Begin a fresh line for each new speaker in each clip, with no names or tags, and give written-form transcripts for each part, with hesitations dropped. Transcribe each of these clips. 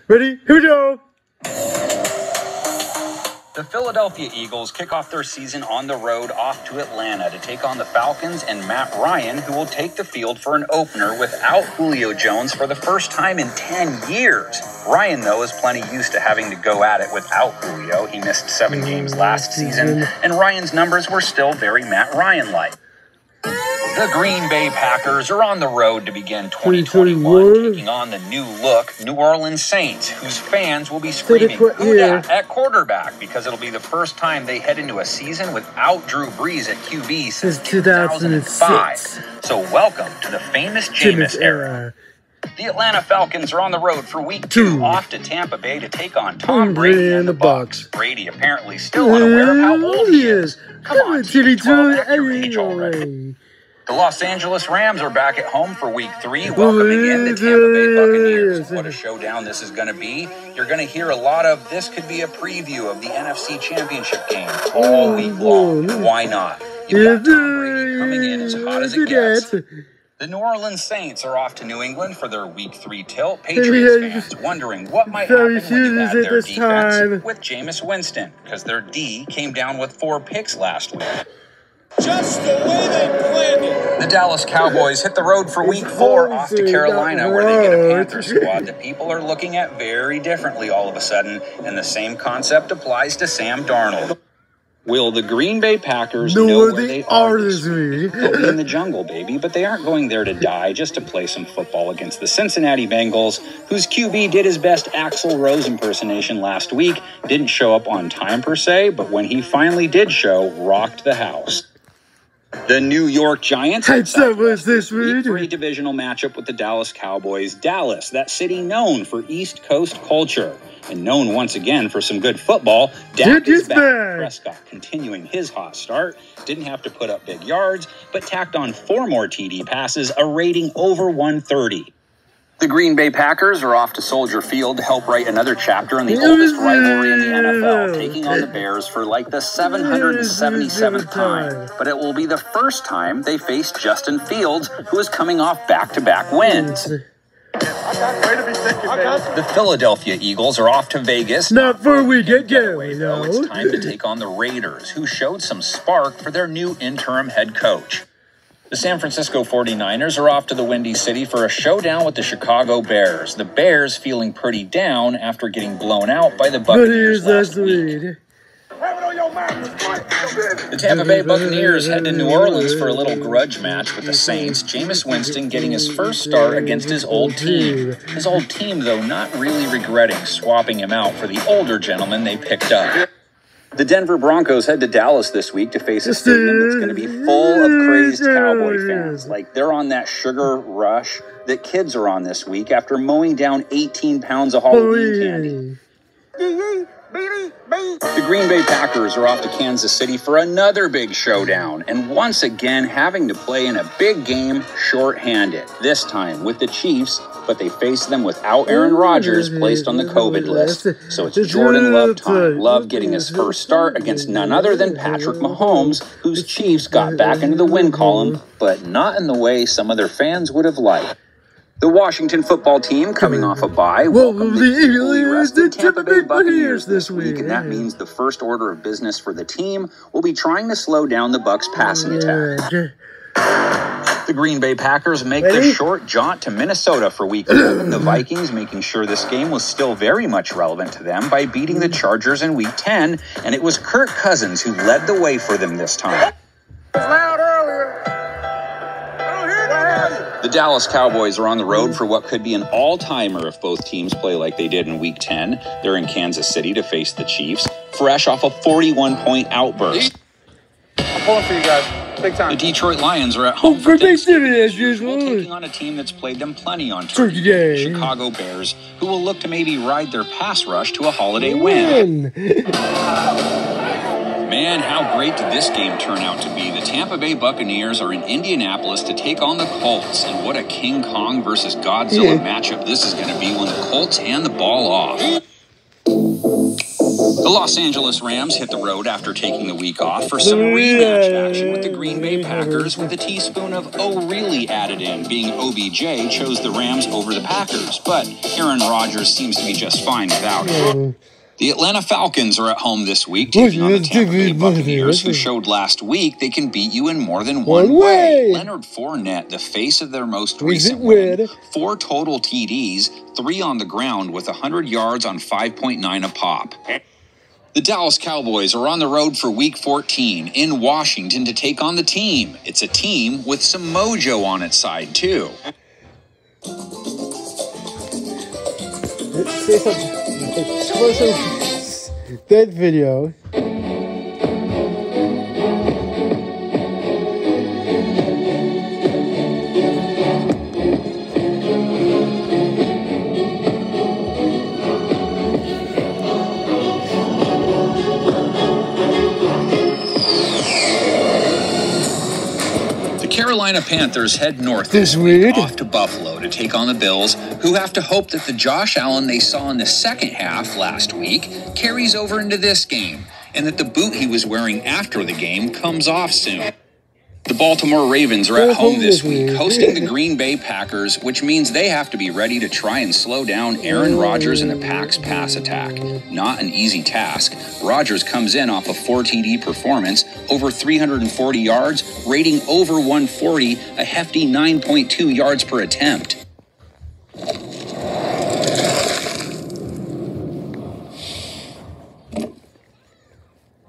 Ready? Here we go.
The Philadelphia Eagles kick off their season on the road off to Atlanta to take on the Falcons and Matt Ryan, who will take the field for an opener without Julio Jones for the first time in 10 years. Ryan, though, is plenty used to having to go at it without Julio. He missed 7 games last season, and Ryan's numbers were still very Matt Ryan-like. The Green Bay Packers are on the road to begin 2021, taking on the new-look New Orleans Saints, whose fans will be screaming "Who dat?" at quarterback because it'll be the first time they head into a season without Drew Brees at QB since 2005. So welcome to the famous Jameis era. The Atlanta Falcons are on the road for week 2, off to Tampa Bay to take on Tom Brady and the Bucs. Brady apparently still unaware of how old he is. Come on, TV12, act your age already. The Los Angeles Rams are back at home for week 3, welcoming in the Tampa Bay Buccaneers. What a showdown this is going to be. You're going to hear a lot of this could be a preview of the NFC Championship game all week long. Why not? You've got Tom Brady coming in as hot as it gets. The New Orleans Saints are off to New England for their Week 3 tilt. Patriots fans wondering what might happen when you add their defense with Jameis Winston, because their D came down with 4 picks last week. Just the way they planned it. The Dallas Cowboys hit the road for week 4 off to Carolina, where they get a Panther squad that people are looking at very differently all of a sudden, and the same concept applies to Sam Darnold. Will the Green Bay Packers know where they are this week? They'll be in the jungle, baby, but they aren't going there to die, just to play some football against the Cincinnati Bengals, whose QB did his best Axl Rose impersonation last week. Didn't show up on time per se, but when he finally did show, rocked the house. The New York Giants had this week for a divisional matchup with the Dallas Cowboys. Dallas, that city known for East Coast culture and known once again for some good football. Dak is back. Prescott continuing his hot start. Didn't have to put up big yards, but tacked on 4 more TD passes, a rating over 130. The Green Bay Packers are off to Soldier Field to help write another chapter in the oldest rivalry in the NFL, taking on the Bears for like the 777th time. But it will be the first time they face Justin Fields, who is coming off back-to-back wins. The Philadelphia Eagles are off to Vegas.
Not for a weekend getaway,
though. It's time to take on the Raiders, who showed some spark for their new interim head coach. The San Francisco 49ers are off to the Windy City for a showdown with the Chicago Bears. The Bears feeling pretty down after getting blown out by the Buccaneers last week. The Tampa Bay Buccaneers head to New Orleans for a little grudge match with the Saints. Jameis Winston getting his first start against his old team. His old team, though, not really regretting swapping him out for the older gentleman they picked up. The Denver Broncos head to Dallas this week to face a stadium that's going to be full of crazed Cowboy fans. Like they're on that sugar rush that kids are on this week after mowing down 18 pounds of Halloween candy. The Green Bay Packers are off to Kansas City for another big showdown, and once again having to play in a big game short-handed, this time with the Chiefs, but they face them without Aaron Rodgers placed on the COVID list. So it's Jordan Love time. Love getting his first start against none other than Patrick Mahomes, whose Chiefs got back into the win column, but not in the way some of their fans would have liked. The Washington football team, coming off a bye, welcomed the fully rested Tampa Bay Buccaneers this week, and that means the first order of business for the team will be trying to slow down the Bucs' passing attack. The Green Bay Packers make the short jaunt to Minnesota for Week 11. The Vikings making sure this game was still very much relevant to them by beating the Chargers in Week 10, and it was Kirk Cousins who led the way for them this time. The Dallas Cowboys are on the road for what could be an all-timer if both teams play like they did in Week 10. They're in Kansas City to face the Chiefs, fresh off a 41-point outburst.
I'm pulling for you guys. Big time.
The Detroit Lions are at home for Thanksgiving as usual, taking on a team that's played them plenty on Turkey Day, Chicago Bears, who will look to maybe ride their pass rush to a holiday win. Man, how great did this game turn out to be? The Tampa Bay Buccaneers are in Indianapolis to take on the Colts, and what a King Kong versus Godzilla matchup this is going to be when the Colts hand the ball off. The Los Angeles Rams hit the road after taking the week off for some rematch action with the Green Bay Packers, with a teaspoon of "oh really" added in, being OBJ chose the Rams over the Packers, but Aaron Rodgers seems to be just fine without it. The Atlanta Falcons are at home this week, taking on the Tampa Bay Buccaneers, who showed last week they can beat you in more than one way. Leonard Fournette, the face of their most recent win, 4 total TDs, 3 on the ground with 100 yards on 5.9 a pop. The Dallas Cowboys are on the road for Week 14 in Washington to take on the team. It's a team with some mojo on its side, too.
Say something. That video.
Carolina Panthers head north this week off to Buffalo to take on the Bills, who have to hope that the Josh Allen they saw in the second half last week carries over into this game, and that the boot he was wearing after the game comes off soon. The Baltimore Ravens are at home this week, hosting the Green Bay Packers, which means they have to be ready to try and slow down Aaron Rodgers and the Pack's pass attack. Not an easy task. Rodgers comes in off a 4 TD performance, over 340 yards, rating over 140, a hefty 9.2 yards per attempt.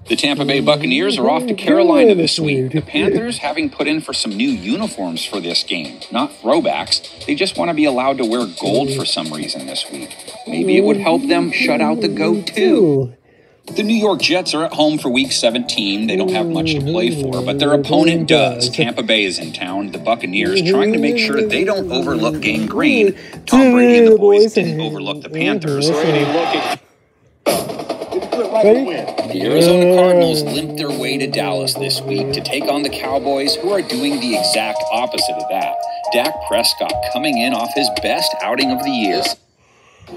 The Tampa Bay Buccaneers are off to Carolina this week. The Panthers having put in for some new uniforms for this game. Not throwbacks. They just want to be allowed to wear gold for some reason this week. Maybe it would help them shut out the GOAT too. The New York Jets are at home for Week 17. They don't have much to play for, but their opponent does. Tampa Bay is in town. The Buccaneers trying to make sure they don't overlook Gang Green. Tom Brady and the boys didn't overlook the Panthers. The Arizona Cardinals limped their way to Dallas this week to take on the Cowboys, who are doing the exact opposite of that. Dak Prescott coming in off his best outing of the year.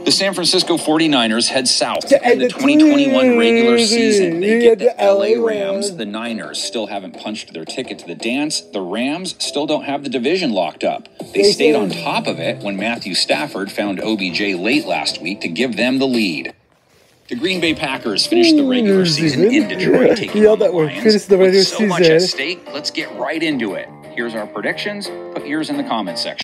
The San Francisco 49ers head south to end the 2021 regular season. They get the LA Rams. The Niners still haven't punched their ticket to the dance. The Rams still don't have the division locked up. They stayed on top of it when Matthew Stafford found OBJ late last week to give them the lead. The Green Bay Packers finished the regular season in Detroit, taking on the Lions. With so much at stake, let's get right into it. Here's our predictions. Put yours in the comments section.